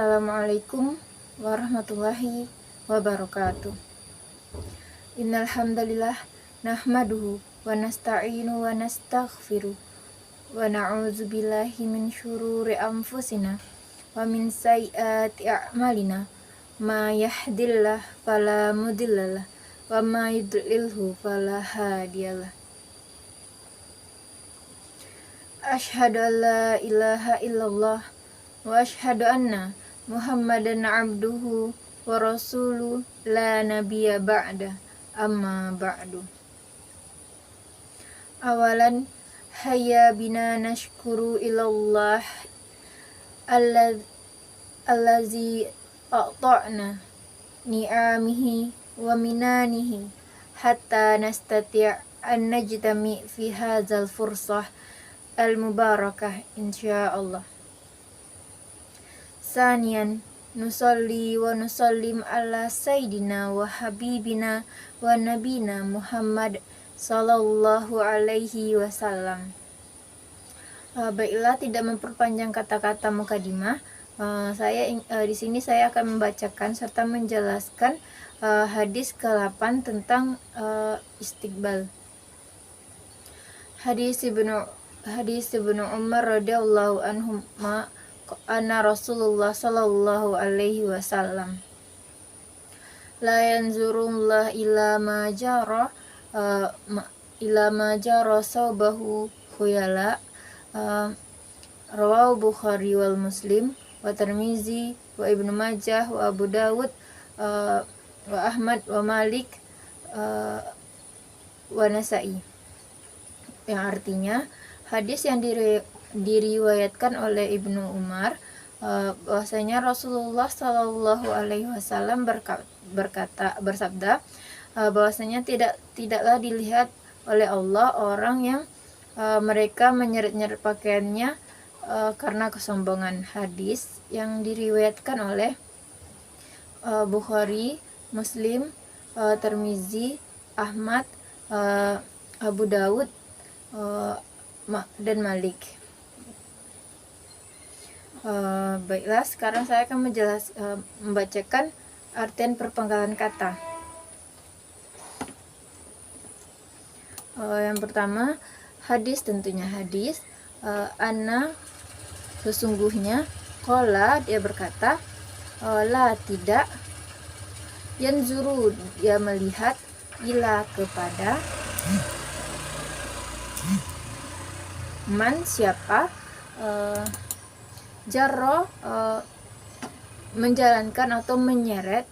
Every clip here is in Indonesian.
Assalamualaikum warahmatullahi wabarakatuh. Innal hamdalillah nahmaduhu wa nasta'inu wa nastaghfiruh wa na'udzu billahi min syururi anfusina wa min sayyiati a'malina. Ma yahdillah fala mudhillalah wa ma yudlilhu fala hadiyalah. Asyhadu an la ilaha illallah wa asyhadu anna Muhammadan abduhu wa rasuluh la nabiyya ba'da, amma ba'du. Awalan, hayya bina nashkuru ilallah allazi a'ta'na ni'amihi wa minanihi hatta nastati' an najtami fi hadzal fursah al-mubarakah insyaallah. Sanian, nusalli wa nusallim ala sayyidina wa habibina wa nabina Muhammad sallallahu alaihi wasallam. Baiklah, tidak memperpanjang kata-kata mukadimah, di sini saya akan membacakan serta menjelaskan hadis ke-8 tentang istiqbal. Hadis Ibnu Umar radhiyallahu anhu anna Rasulullah sallallahu alaihi wasallam la yanzurullah ila ma jara sawbahu khuyala. Rawahu Bukhari wal Muslim wa Tirmizi wa Ibnu Majah wa Abu Dawud wa Ahmad wa Malik wa Nasa'i, yang artinya hadis yang diriwayatkan oleh Ibnu Umar bahwasanya Rasulullah Shallallahu Alaihi Wasallam bersabda bahwasanya tidaklah dilihat oleh Allah orang yang mereka menyeret-nyeret pakaiannya karena kesombongan. Hadis yang diriwayatkan oleh Bukhari, Muslim, Tirmizi, Ahmad, Abu Dawud dan Malik. Baiklah, sekarang saya akan membacakan artian perpangkalan kata. Yang pertama, hadis, tentunya hadis. Anna, sesungguhnya. Qala, dia berkata. La, tidak. Yanzuru, dia melihat. Ila, kepada. Man, siapa. Jarro, menjalankan atau menyeret.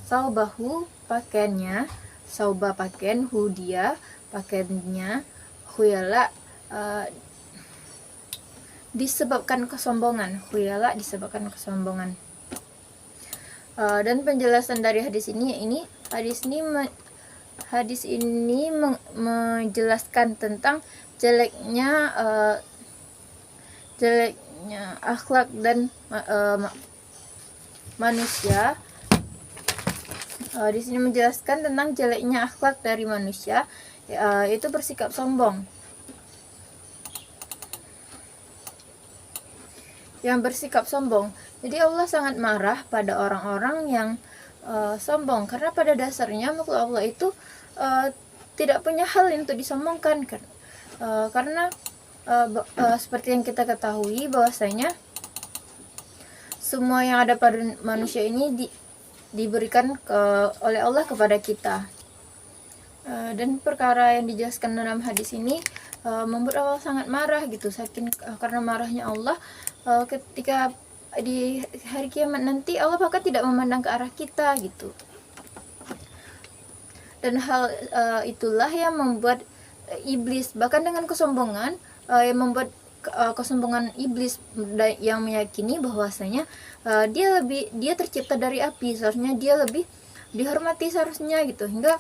Saubahu, pakaiannya. Sauba, pakaian. Hu, dia, pakaiannya. Khuyala, disebabkan kesombongan. Khuyala, disebabkan kesombongan. Dan penjelasan dari hadis ini menjelaskan tentang jeleknya akhlak dan manusia. Di sini menjelaskan tentang jeleknya akhlak dari manusia, itu bersikap sombong. Yang bersikap sombong. Jadi Allah sangat marah pada orang-orang yang sombong, karena pada dasarnya makhluk Allah itu tidak punya hal untuk disombongkan, karena seperti yang kita ketahui bahwasanya semua yang ada pada manusia ini diberikan oleh Allah kepada kita. Dan perkara yang dijelaskan dalam hadis ini membuat Allah sangat marah gitu, karena marahnya Allah ketika di hari kiamat nanti Allah bahkan tidak memandang ke arah kita gitu. Dan hal itulah yang membuat iblis, bahkan dengan kesombongan, yang membuat kesombongan iblis yang meyakini bahwasanya dia tercipta dari api, seharusnya dia lebih dihormati seharusnya gitu, hingga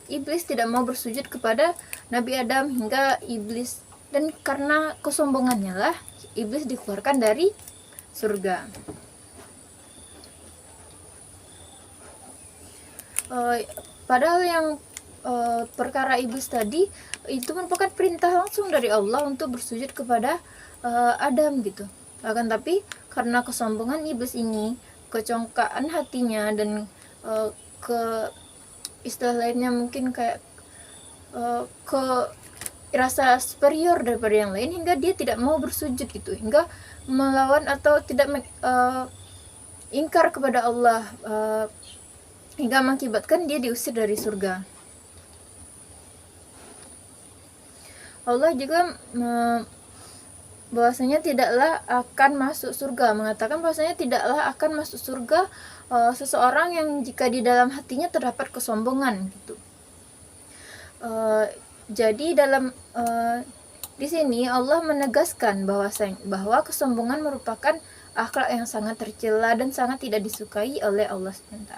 iblis tidak mau bersujud kepada Nabi Adam, hingga iblis, dan karena kesombongannya lah iblis dikeluarkan dari surga. Padahal yang perkara iblis tadi itu merupakan perintah langsung dari Allah untuk bersujud kepada Adam gitu. Akan tapi karena kesombongan iblis ini, kecongkaan hatinya, dan ke istilah lainnya mungkin kayak ke rasa superior daripada yang lain, hingga dia tidak mau bersujud gitu, hingga melawan atau tidak ingkar kepada Allah, hingga mengakibatkan dia diusir dari surga. Allah juga bahwasanya tidaklah akan masuk surga, mengatakan bahwasanya tidaklah akan masuk surga seseorang yang jika di dalam hatinya terdapat kesombongan gitu. Jadi dalam di sini Allah menegaskan bahwa kesombongan merupakan akhlak yang sangat tercela dan sangat tidak disukai oleh Allah SWT.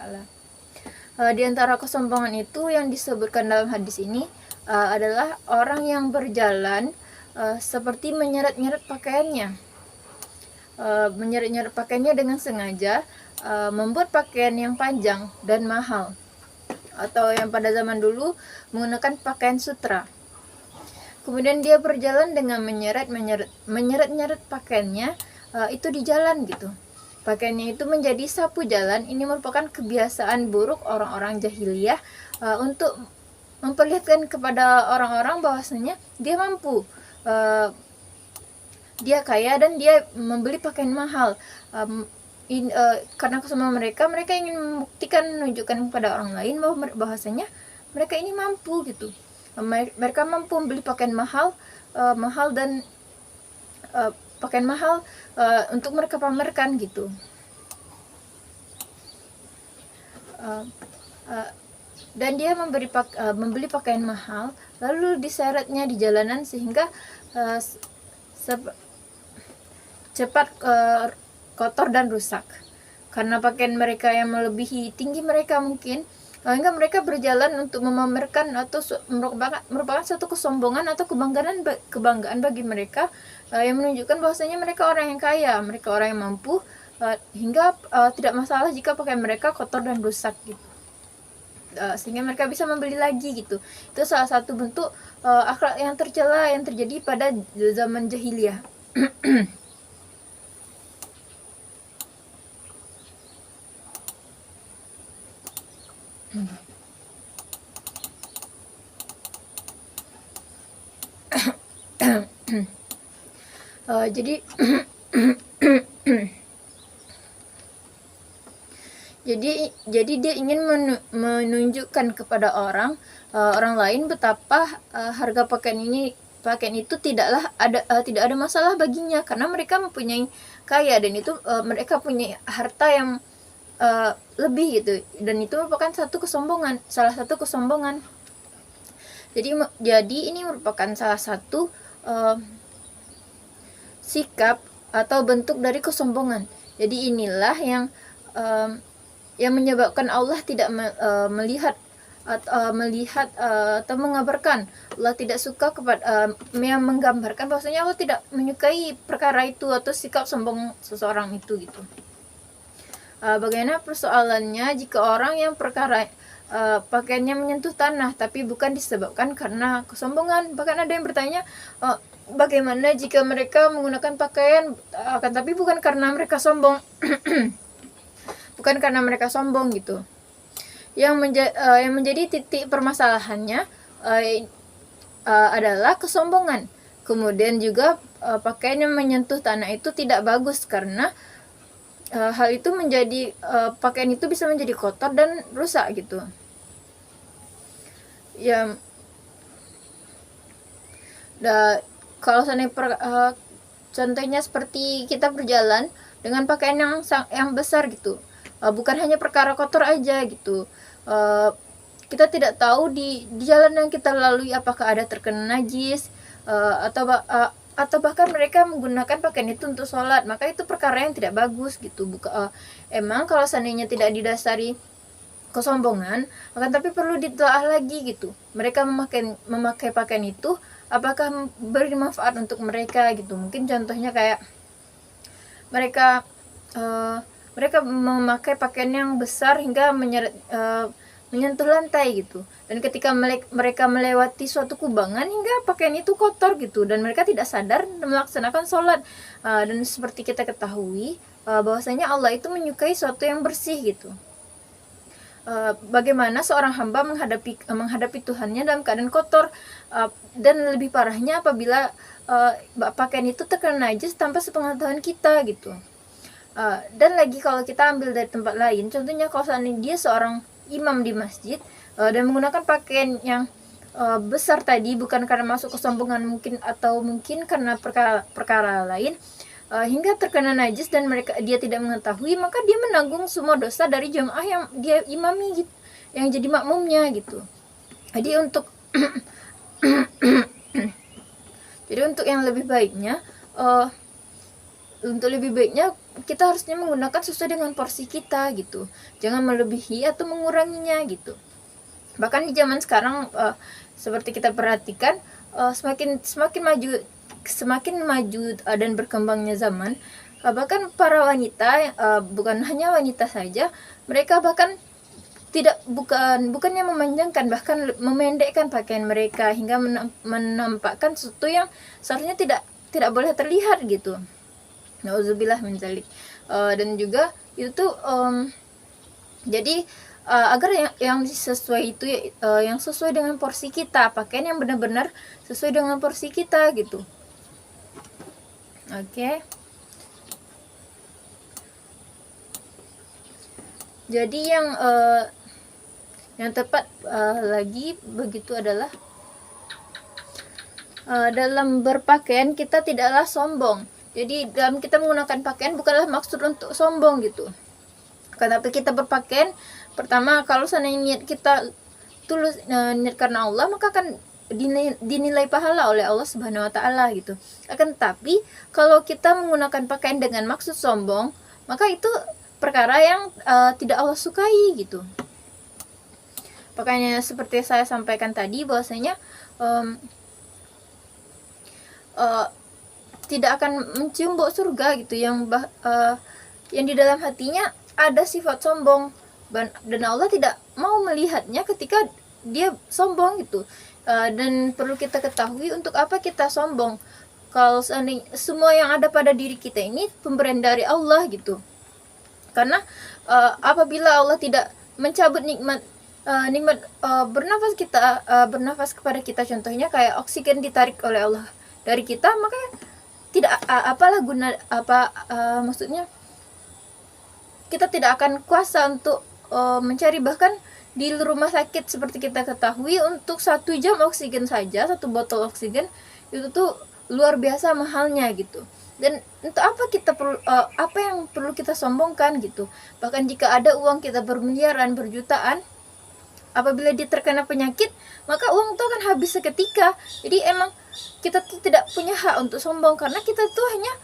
Di antara kesombongan itu yang disebutkan dalam hadis ini adalah orang yang berjalan seperti menyeret-nyeret pakaiannya, menyeret-nyeret pakaiannya dengan sengaja, membuat pakaian yang panjang dan mahal, atau yang pada zaman dulu menggunakan pakaian sutra. Kemudian dia berjalan dengan menyeret-nyeret pakaiannya itu di jalan gitu. Pakaiannya itu menjadi sapu jalan. Ini merupakan kebiasaan buruk orang-orang jahiliyah untuk memperlihatkan kepada orang-orang bahwasanya dia mampu, dia kaya dan dia membeli pakaian mahal. Karena kesombongan mereka ingin membuktikan, menunjukkan kepada orang lain bahwasanya mereka ini mampu gitu. Mereka mampu membeli pakaian mahal dan pakaian mahal untuk mereka pamerkan gitu. Dan dia membeli pakaian mahal lalu diseretnya di jalanan sehingga cepat kotor dan rusak karena pakaian mereka yang melebihi tinggi mereka mungkin, hingga mereka berjalan untuk memamerkan atau merupakan suatu kesombongan atau kebanggaan bagi mereka, yang menunjukkan bahwasanya mereka orang yang kaya, mereka orang yang mampu, hingga tidak masalah jika pakaian mereka kotor dan rusak gitu. Sehingga mereka bisa membeli lagi gitu. Itu salah satu bentuk akhlak yang tercela yang terjadi pada zaman jahiliyah. Jadi jadi dia ingin menunjukkan kepada orang lain betapa harga pakaian itu tidak ada masalah baginya karena mereka mempunyai kaya, dan itu mereka punya harta yang lebih gitu, dan itu merupakan salah satu kesombongan. Jadi ini merupakan salah satu sikap atau bentuk dari kesombongan. Jadi inilah yang menyebabkan Allah tidak melihat atau mengabarkan, Allah tidak suka kepada yang menggambarkan bahwasanya Allah tidak menyukai perkara itu atau sikap sombong seseorang itu gitu. Bagaimana persoalannya jika orang yang pakaiannya menyentuh tanah tapi bukan disebabkan karena kesombongan? Bahkan ada yang bertanya, bagaimana jika mereka menggunakan pakaian tapi bukan karena mereka sombong? Bukan karena mereka sombong gitu. Yang menjadi titik permasalahannya adalah kesombongan. Kemudian juga pakaian yang menyentuh tanah itu tidak bagus karena hal itu menjadi pakaian itu bisa menjadi kotor dan rusak gitu. Ya, kalau contohnya seperti kita berjalan dengan pakaian yang besar gitu, bukan hanya perkara kotor aja gitu. Kita tidak tahu di jalan yang kita lalui apakah ada terkena najis, atau bahkan mereka menggunakan pakaian itu untuk sholat, maka itu perkara yang tidak bagus gitu. Emang kalau seandainya tidak didasari kesombongan, akan tapi perlu ditelaah lagi gitu. Mereka memakai pakaian itu apakah beri manfaat untuk mereka gitu. Mungkin contohnya kayak mereka memakai pakaian yang besar hingga menyentuh lantai gitu. Dan ketika mereka melewati suatu kubangan hingga pakaian itu kotor gitu, dan mereka tidak sadar melaksanakan sholat. Dan seperti kita ketahui bahwasanya Allah itu menyukai suatu yang bersih gitu. Bagaimana seorang hamba menghadapi Tuhannya dalam keadaan kotor, dan lebih parahnya apabila pakaian itu terkena najis tanpa sepengetahuan kita gitu. Dan lagi kalau kita ambil dari tempat lain, contohnya kalau seandainya dia seorang imam di masjid dan menggunakan pakaian yang besar tadi bukan karena masuk kesombongan atau mungkin karena perkara lain, hingga terkena najis dan dia tidak mengetahui, maka dia menanggung semua dosa dari jamaah yang dia imami gitu, yang jadi makmumnya gitu. Jadi untuk yang lebih baiknya kita harusnya menggunakan sesuai dengan porsi kita gitu, jangan melebihi atau menguranginya gitu. Bahkan di zaman sekarang seperti kita perhatikan, semakin maju dan berkembangnya zaman, bahkan para wanita, bukan hanya wanita saja, mereka bahkan bukannya memanjangkan, bahkan memendekkan pakaian mereka hingga menampakkan sesuatu yang seharusnya tidak boleh terlihat gitu. Nauzubillah min dzalik. Dan juga itu tuh jadi agar yang sesuai itu yang sesuai dengan porsi kita, pakaian yang benar-benar sesuai dengan porsi kita gitu. Oke. Jadi yang tepat lagi begitu adalah dalam berpakaian kita tidaklah sombong. Jadi dalam kita menggunakan pakaian bukanlah maksud untuk sombong gitu. Karena kita berpakaian, pertama kalau seandainya niat kita tulus, niat karena Allah, maka akan dinilai pahala oleh Allah Subhanahu wa taala gitu. Akan tetapi kalau kita menggunakan pakaian dengan maksud sombong, maka itu perkara yang tidak Allah sukai gitu. Makanya seperti saya sampaikan tadi bahwasanya tidak akan mencium bau surga gitu, yang di dalam hatinya ada sifat sombong, dan Allah tidak mau melihatnya ketika dia sombong gitu. Dan perlu kita ketahui untuk apa kita sombong, kalau seandainya semua yang ada pada diri kita ini pemberian dari Allah gitu. Karena apabila Allah tidak mencabut nikmat bernafas kepada kita, contohnya kayak oksigen ditarik oleh Allah dari kita, maka tidak maksudnya kita tidak akan kuasa untuk mencari, bahkan di rumah sakit seperti kita ketahui, untuk 1 jam oksigen saja, 1 botol oksigen itu tuh luar biasa mahalnya gitu. Dan untuk apa yang perlu kita sombongkan gitu. Bahkan jika ada uang kita bermiliaran, berjutaan, apabila dia terkena penyakit, maka uang itu akan habis seketika. Jadi emang kita tidak punya hak untuk sombong, karena kita tuh hanya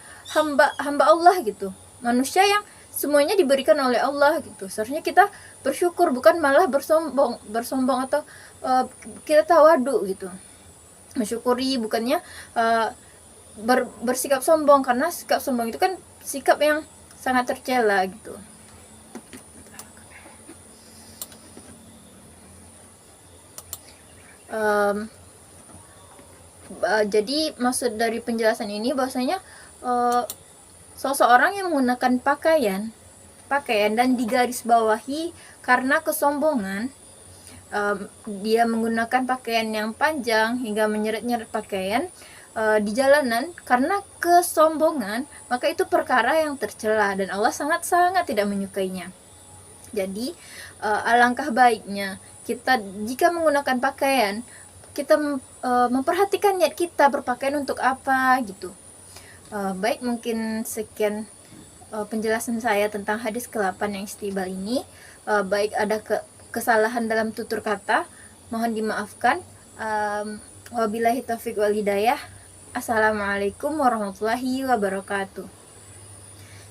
hamba Allah gitu, manusia yang semuanya diberikan oleh Allah gitu. Seharusnya kita bersyukur, bukan malah bersombong atau kita tawadu gitu. Mensyukuri, bukannya bersikap sombong, karena sikap sombong itu kan sikap yang sangat tercela gitu. Jadi maksud dari penjelasan ini bahwasanya seseorang yang menggunakan pakaian dan digarisbawahi karena kesombongan, dia menggunakan pakaian yang panjang hingga menyeret-nyeret pakaian di jalanan karena kesombongan, maka itu perkara yang tercela dan Allah sangat-sangat tidak menyukainya. Jadi alangkah baiknya kita jika menggunakan pakaian, kita memperhatikan niat kita berpakaian untuk apa gitu. Baik, mungkin sekian penjelasan saya tentang hadis ke-8 yang istibal ini. Baik ada kesalahan dalam tutur kata, mohon dimaafkan. Wabillahi taufiq wal hidayah. Assalamualaikum warahmatullahi wabarakatuh.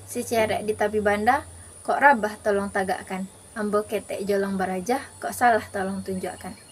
Si cerek di tapi banda, kok rabah tolong tagakkan. Ambo ketek jolong barajah, kok salah tolong tunjukkan.